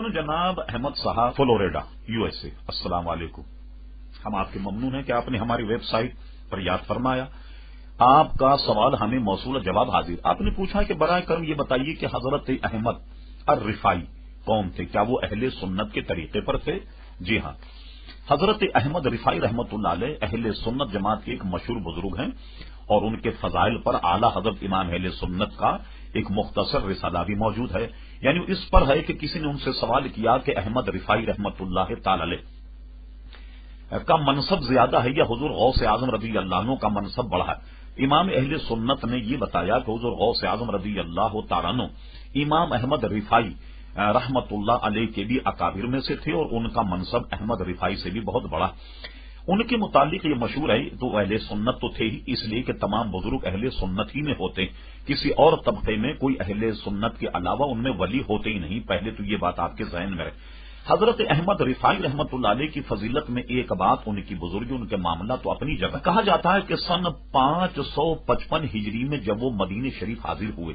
عزیزان، جناب احمد صاحب فلوریڈا USA، السلام علیکم۔ ہم آپ کے ممنون ہیں کہ آپ نے ہماری ویب سائٹ پر یاد فرمایا۔ آپ کا سوال ہمیں موصول جواب حاضر۔ آپ نے پوچھا کہ برائے کرم یہ بتائیے کہ حضرت احمد الرفاعی کون تھے، کیا وہ اہل سنت کے طریقے پر تھے؟ جی ہاں، حضرت احمد رفاعی رحمۃ اللہ علیہ اہل سنت جماعت کے ایک مشہور بزرگ ہیں، اور ان کے فضائل پر اعلیٰ حضرت امام اہل سنت کا ایک مختصر رسالہ بھی موجود ہے۔ یعنی اس پر ہے کہ کسی نے ان سے سوال کیا کہ احمد رفاعی رحمۃ اللہ تعالی علیہ کا منصب زیادہ ہے یا حضور غوث اعظم رضی اللہ عنہ کا منصب بڑا ہے؟ امام اہل سنت نے یہ بتایا کہ حضور غوث اعظم رضی اللہ تعالی عنہ امام احمد رفاعی رحمۃ اللہ علیہ کے بھی اکابر میں سے تھے، اور ان کا منصب احمد رفاعی سے بھی بہت بڑا۔ ان کے متعلق یہ مشہور ہے، تو اہل سنت تو تھے ہی، اس لیے کہ تمام بزرگ اہل سنت ہی میں ہوتے، کسی اور طبقے میں کوئی اہل سنت کے علاوہ ان میں ولی ہوتے ہی نہیں۔ پہلے تو یہ بات آپ کے ذہن میں رہے۔ حضرت احمد رفاعی رحمۃ اللہ علیہ کی فضیلت میں ایک بات، ان کی بزرگی، ان کے معاملہ تو اپنی جگہ۔ کہا جاتا ہے کہ سن 555 ہجری میں جب وہ مدینہ شریف حاضر ہوئے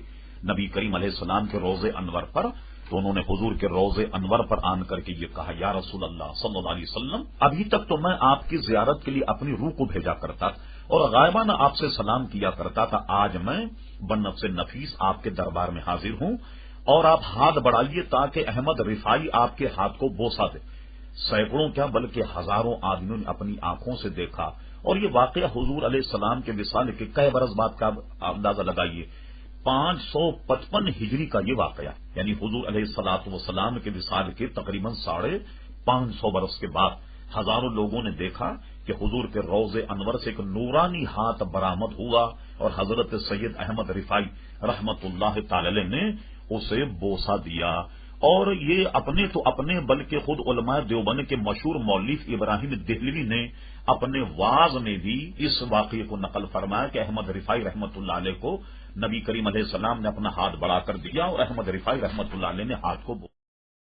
نبی کریم علیہ السلام کے روضے انور پر، تو انہوں نے حضور کے روضے انور پر آن کر کے یہ کہا، یا رسول اللہ صلی اللہ علیہ وسلم، ابھی تک تو میں آپ کی زیارت کے لیے اپنی روح کو بھیجا کرتا اور غائبانہ آپ سے سلام کیا کرتا تھا، آج میں بنفس نفیس آپ کے دربار میں حاضر ہوں، اور آپ ہاتھ بڑھائیے تاکہ احمد رفاعی آپ کے ہاتھ کو بوسہ دے۔ سینکڑوں کیا بلکہ ہزاروں آدمیوں نے اپنی آنکھوں سے دیکھا، اور یہ واقعہ حضور علیہ السلام کے وصال کے کئی برس بعد کا اندازہ لگائیے، 555 ہجری کا یہ واقعہ، یعنی حضور علیہ الصلوۃ والسلام کے وصال کے تقریباً 550 برس کے بعد ہزاروں لوگوں نے دیکھا کہ حضور کے روضے انور سے ایک نورانی ہاتھ برآمد ہوا، اور حضرت سید احمد رفاعی رحمت اللہ تعالی نے اسے بوسہ دیا۔ اور یہ اپنے تو اپنے بلکہ خود علماء دیوبند کے مشہور مولوی ابراہیم دہلوی نے اپنے واعظ میں بھی اس واقعے کو نقل فرمایا کہ احمد رفاعی رحمت اللہ علیہ کو نبی کریم علیہ السلام نے اپنا ہاتھ بڑھا کر دیا، اور احمد رفاعی رحمت اللہ علیہ نے ہاتھ کو